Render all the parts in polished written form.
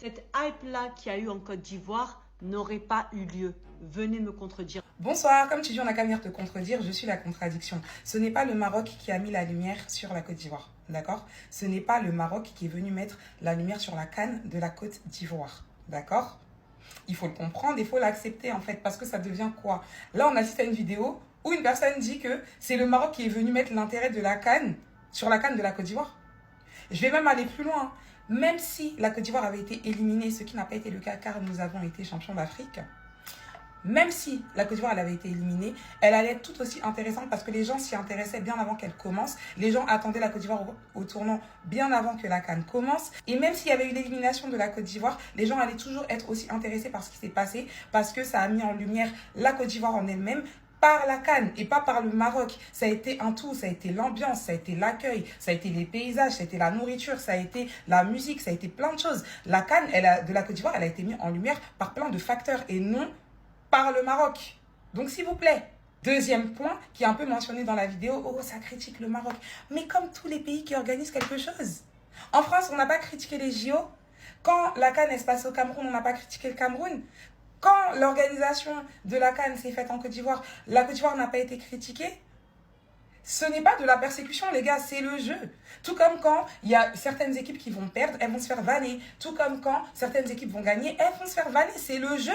Cette hype-là qu'il y a eu en Côte d'Ivoire n'aurait pas eu lieu. Venez me contredire. Bonsoir, comme tu dis, on n'a qu'à venir te contredire, je suis la contradiction. Ce n'est pas le Maroc qui a mis la lumière sur la Côte d'Ivoire, d'accord? Ce n'est pas le Maroc qui est venu mettre la lumière sur la canne de la Côte d'Ivoire, d'accord? Il faut le comprendre, il faut l'accepter en fait, parce que ça devient quoi? Là, on assiste à une vidéo où une personne dit que c'est le Maroc qui est venu mettre l'intérêt de la canne sur la canne de la Côte d'Ivoire. Je vais même aller plus loin. Même si la Côte d'Ivoire avait été éliminée, ce qui n'a pas été le cas car nous avons été champions d'Afrique, même si la Côte d'Ivoire avait été éliminée, elle allait être tout aussi intéressante parce que les gens s'y intéressaient bien avant qu'elle commence. Les gens attendaient la Côte d'Ivoire au tournant bien avant que la CAN commence. Et même s'il y avait eu l'élimination de la Côte d'Ivoire, les gens allaient toujours être aussi intéressés par ce qui s'est passé parce que ça a mis en lumière la Côte d'Ivoire en elle-même, par la CAN et pas par le Maroc. Ça a été un tout, ça a été l'ambiance, ça a été l'accueil, ça a été les paysages, ça a été la nourriture, ça a été la musique, ça a été plein de choses. La CAN de la Côte d'Ivoire, elle a été mise en lumière par plein de facteurs et non par le Maroc. Donc s'il vous plaît. Deuxième point qui est un peu mentionné dans la vidéo, oh ça critique le Maroc. Mais comme tous les pays qui organisent quelque chose. En France, on n'a pas critiqué les JO. Quand la CAN se passe au Cameroun, on n'a pas critiqué le Cameroun. Quand l'organisation de la CAN s'est faite en Côte d'Ivoire, la Côte d'Ivoire n'a pas été critiquée. Ce n'est pas de la persécution, les gars, c'est le jeu. Tout comme quand il y a certaines équipes qui vont perdre, elles vont se faire vanner. Tout comme quand certaines équipes vont gagner, elles vont se faire vanner. C'est le jeu.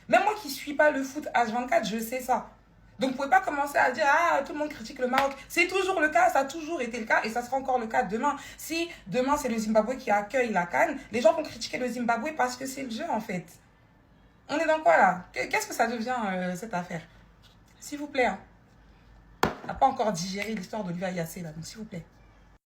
Même moi qui ne suis pas le foot H24, je sais ça. Donc, vous ne pouvez pas commencer à dire « Ah, tout le monde critique le Maroc ». C'est toujours le cas, ça a toujours été le cas et ça sera encore le cas demain. Si demain, c'est le Zimbabwe qui accueille la CAN, les gens vont critiquer le Zimbabwe parce que c'est le jeu, en fait. On est dans quoi, là? Qu'est-ce que ça devient, cette affaire? S'il vous plaît, hein. On n'a pas encore digéré l'histoire d'Olivier Ayassé, là, donc s'il vous plaît.